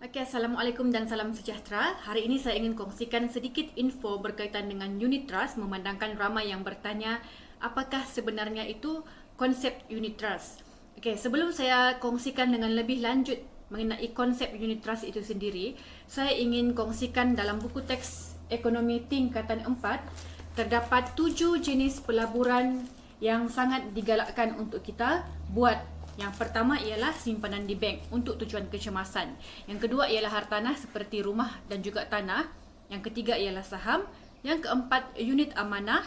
Okay, Assalamualaikum dan salam sejahtera. Hari ini saya ingin kongsikan sedikit info berkaitan dengan unit trust, memandangkan ramai yang bertanya apakah sebenarnya itu konsep unit trust. Okay, sebelum saya kongsikan dengan lebih lanjut mengenai konsep unit trust itu sendiri, saya ingin kongsikan dalam buku teks ekonomi tingkatan 4 terdapat 7 jenis pelaburan yang sangat digalakkan untuk kita buat. Yang pertama ialah simpanan di bank untuk tujuan kecemasan. Yang kedua ialah hartanah seperti rumah dan juga tanah. Yang ketiga ialah saham. Yang keempat, unit amanah.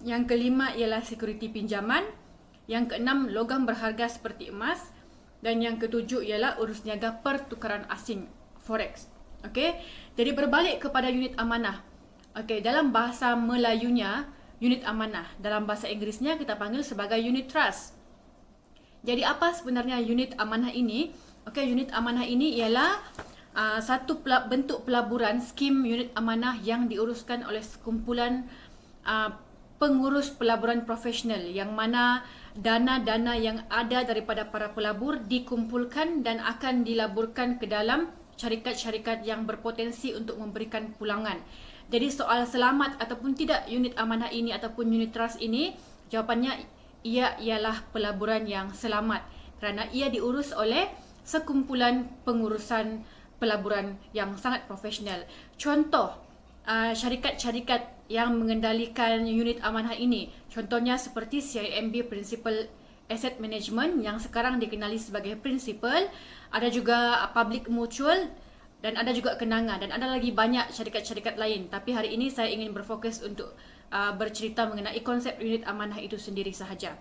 Yang kelima ialah sekuriti pinjaman. Yang keenam, logam berharga seperti emas. Dan yang ketujuh ialah urus niaga pertukaran asing, forex. Okey, jadi berbalik kepada unit amanah. Okey, dalam bahasa Melayunya, unit amanah. Dalam bahasa Inggerisnya kita panggil sebagai unit trust. Jadi apa sebenarnya unit amanah ini? Okey, unit amanah ini ialah satu bentuk pelaburan skim unit amanah yang diuruskan oleh sekumpulan pengurus pelaburan profesional, yang mana dana-dana yang ada daripada para pelabur dikumpulkan dan akan dilaburkan ke dalam syarikat-syarikat yang berpotensi untuk memberikan pulangan. Jadi soal selamat ataupun tidak unit amanah ini ataupun unit trust ini, jawapannya ia ialah pelaburan yang selamat kerana ia diurus oleh sekumpulan pengurusan pelaburan yang sangat profesional. Contoh syarikat-syarikat yang mengendalikan unit amanah ini, contohnya seperti CIMB Principal Asset Management yang sekarang dikenali sebagai Principal, ada juga Public Mutual dan ada juga Kenanga, dan ada lagi banyak syarikat-syarikat lain. Tapi hari ini saya ingin berfokus untuk bercerita mengenai konsep unit amanah itu sendiri sahaja.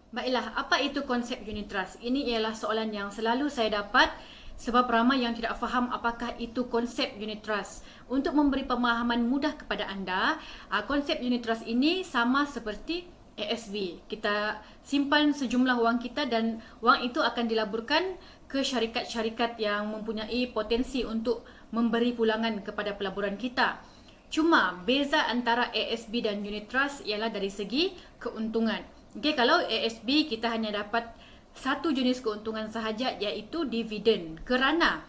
Baiklah, apa itu konsep unit trust? Ini ialah soalan yang selalu saya dapat sebab ramai yang tidak faham apakah itu konsep unit trust. Untuk memberi pemahaman mudah kepada anda, konsep unit trust ini sama seperti ASB. Kita simpan sejumlah wang kita dan wang itu akan dilaburkan ke syarikat-syarikat yang mempunyai potensi untuk memberi pulangan kepada pelaburan kita. Cuma beza antara ASB dan unit trust ialah dari segi keuntungan. Okey, kalau ASB kita hanya dapat satu jenis keuntungan sahaja, iaitu dividen, kerana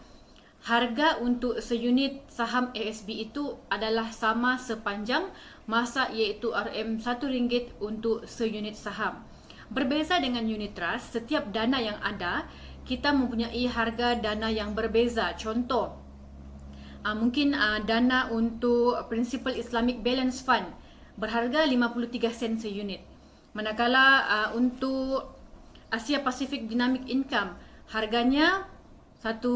harga untuk seunit saham ASB itu adalah sama sepanjang masa, iaitu RM1 untuk seunit saham. Berbeza dengan unit trust, setiap dana yang ada kita mempunyai harga dana yang berbeza. Contoh, mungkin dana untuk Principal Islamic Balance Fund berharga 53 sen seunit. Manakala untuk Asia Pacific Dynamic Income harganya satu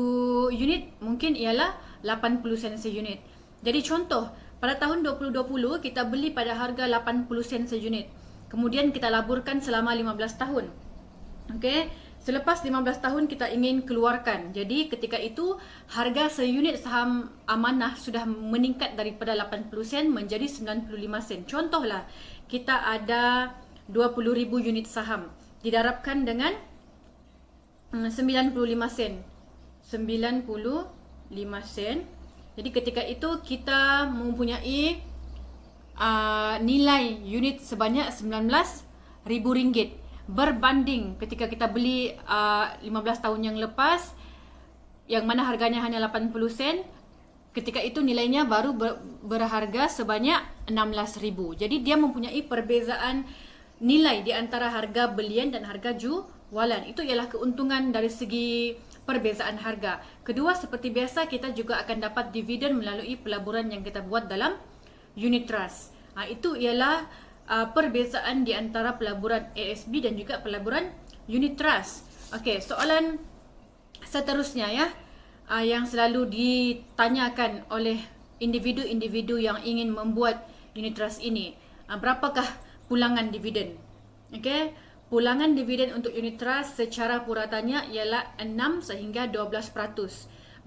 unit mungkin ialah 80 sen seunit. Jadi contoh, pada tahun 2020 kita beli pada harga 80 sen seunit. Kemudian kita laburkan selama 15 tahun. Okey. Selepas 15 tahun kita ingin keluarkan. Jadi ketika itu harga seunit saham amanah sudah meningkat daripada 80 sen menjadi 95 sen. Contohlah, kita ada 20,000 unit saham didarabkan dengan 95 sen. 95 sen. Jadi ketika itu kita mempunyai nilai unit sebanyak RM19,000. Berbanding ketika kita beli 15 tahun yang lepas, yang mana harganya hanya 80 sen, ketika itu nilainya baru berharga sebanyak 16,000. Jadi dia mempunyai perbezaan nilai di antara harga belian dan harga jualan. Itu ialah keuntungan dari segi perbezaan harga. Kedua, seperti biasa kita juga akan dapat dividen melalui pelaburan yang kita buat dalam unit trust. Itu ialah perbezaan di antara pelaburan ASB dan juga pelaburan unit trust. Okey, soalan seterusnya ya, yang selalu ditanyakan oleh individu-individu yang ingin membuat unit trust ini, berapakah pulangan dividen? Okey, pulangan dividen untuk unit trust secara puratanya ialah 6 sehingga 12%,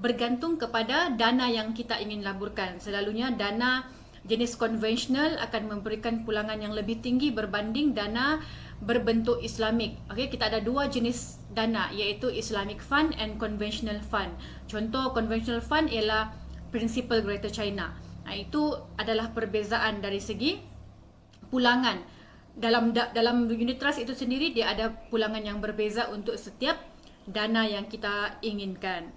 bergantung kepada dana yang kita ingin laburkan. Selalunya dana jenis konvensional akan memberikan pulangan yang lebih tinggi berbanding dana berbentuk Islamik. Okey, kita ada dua jenis dana, iaitu Islamic Fund and Conventional Fund. Contoh Conventional Fund ialah Principal Greater China. Itu adalah perbezaan dari segi pulangan. Dalam unit trust itu sendiri dia ada pulangan yang berbeza untuk setiap dana yang kita inginkan.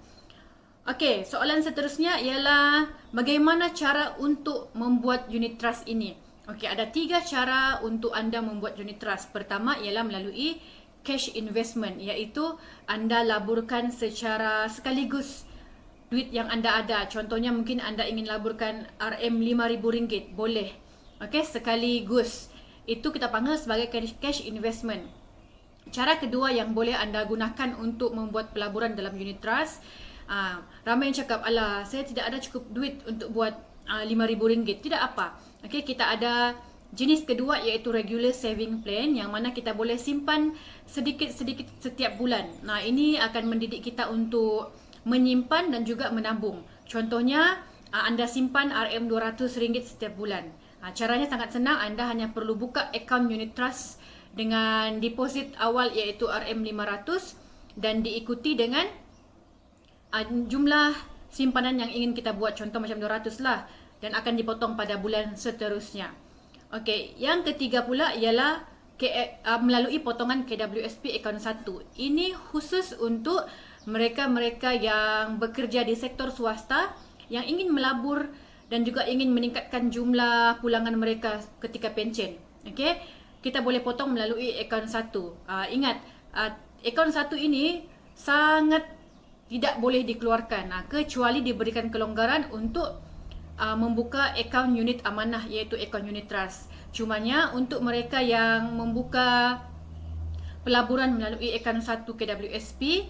Okey, soalan seterusnya ialah bagaimana cara untuk membuat unit trust ini? Okey, ada 3 cara untuk anda membuat unit trust. Pertama ialah melalui cash investment, iaitu anda laburkan secara sekaligus duit yang anda ada. Contohnya mungkin anda ingin laburkan RM5,000, boleh. Okey, sekaligus. Itu kita panggil sebagai cash investment. Cara kedua yang boleh anda gunakan untuk membuat pelaburan dalam unit trust, ramai yang cakap, alah, saya tidak ada cukup duit untuk buat RM5,000. Tidak apa. Okey, kita ada jenis kedua iaitu regular saving plan, yang mana kita boleh simpan sedikit-sedikit setiap bulan. Nah, ini akan mendidik kita untuk menyimpan dan juga menabung. Contohnya, anda simpan RM200 setiap bulan. Caranya sangat senang, anda hanya perlu buka akaun unit trust dengan deposit awal iaitu RM500 dan diikuti dengan jumlah simpanan yang ingin kita buat, contoh macam 200 lah, dan akan dipotong pada bulan seterusnya. Okey, yang ketiga pula ialah melalui potongan KWSP akaun 1. Ini khusus untuk mereka-mereka yang bekerja di sektor swasta yang ingin melabur dan juga ingin meningkatkan jumlah pulangan mereka ketika pencen. Okey, kita boleh potong melalui akaun 1. Ingat, akaun 1 ini sangat tidak boleh dikeluarkan kecuali diberikan kelonggaran untuk membuka akaun unit amanah iaitu akaun unit trust. Cumanya untuk mereka yang membuka pelaburan melalui akaun 1 KWSP,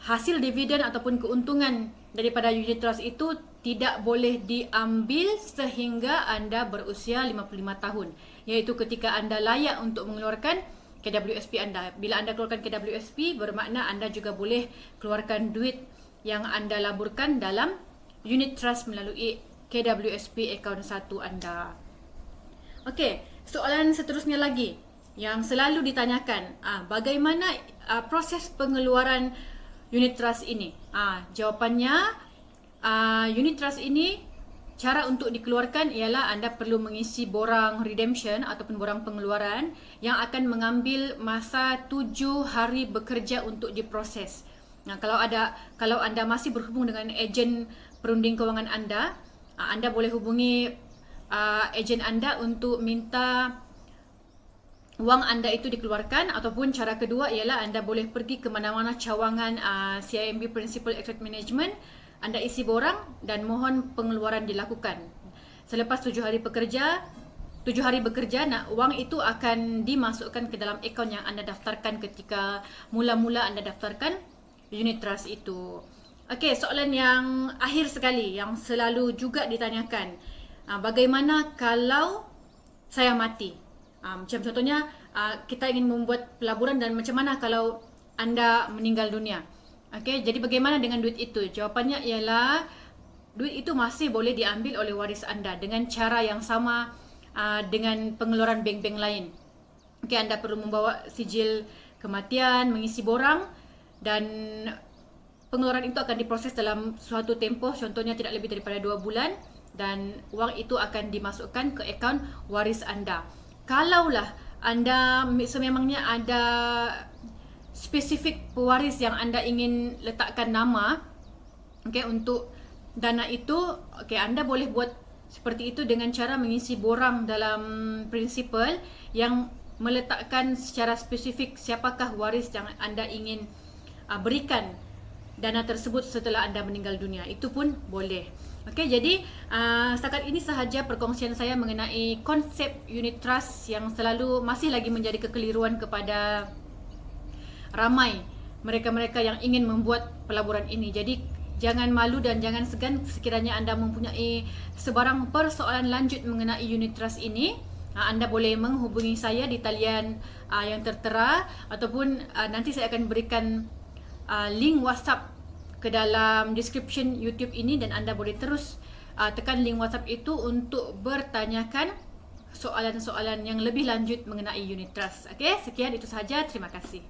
hasil dividen ataupun keuntungan daripada unit trust itu tidak boleh diambil sehingga anda berusia 55 tahun, iaitu ketika anda layak untuk mengeluarkan KWSP anda. Bila anda keluarkan KWSP, bermakna anda juga boleh keluarkan duit yang anda laburkan dalam unit trust melalui KWSP akaun 1 anda. Okey, soalan seterusnya lagi yang selalu ditanyakan, bagaimana proses pengeluaran unit trust ini? Jawapannya, unit trust ini, cara untuk dikeluarkan ialah anda perlu mengisi borang redemption ataupun borang pengeluaran yang akan mengambil masa 7 hari bekerja untuk diproses. Kalau anda masih berhubung dengan ejen perunding kewangan anda, anda boleh hubungi ejen anda untuk minta wang anda itu dikeluarkan, ataupun cara kedua ialah anda boleh pergi ke mana-mana cawangan CIMB Principal Asset Management, anda isi borang dan mohon pengeluaran dilakukan. Selepas 7 hari bekerja, wang itu akan dimasukkan ke dalam akaun yang anda daftarkan ketika mula-mula anda daftarkan unit trust itu. Okey, soalan yang akhir sekali yang selalu juga ditanyakan, bagaimana kalau saya mati? Macam contohnya, kita ingin membuat pelaburan dan macam mana kalau anda meninggal dunia? Okey, jadi bagaimana dengan duit itu? Jawapannya ialah duit itu masih boleh diambil oleh waris anda dengan cara yang sama dengan pengeluaran bank-bank lain. Okey, anda perlu membawa sijil kematian, mengisi borang, dan pengeluaran itu akan diproses dalam suatu tempoh, contohnya tidak lebih daripada 2 bulan, dan wang itu akan dimasukkan ke akaun waris anda. Kalaulah anda sememangnya ada spesifik pewaris yang anda ingin letakkan nama, okey, untuk dana itu, okey, anda boleh buat seperti itu dengan cara mengisi borang dalam prinsipal yang meletakkan secara spesifik siapakah waris yang anda ingin berikan dana tersebut setelah anda meninggal dunia. Itu pun boleh. Okey, jadi setakat ini sahaja perkongsian saya mengenai konsep unit trust yang selalu masih lagi menjadi kekeliruan kepada ramai mereka-mereka yang ingin membuat pelaburan ini. Jadi jangan malu dan jangan segan sekiranya anda mempunyai sebarang persoalan lanjut mengenai unit trust ini. Anda boleh menghubungi saya di talian yang tertera, ataupun nanti saya akan berikan link WhatsApp ke dalam description YouTube ini, dan anda boleh terus tekan link WhatsApp itu untuk bertanyakan soalan-soalan yang lebih lanjut mengenai unit trust. Okey, sekian itu sahaja. Terima kasih.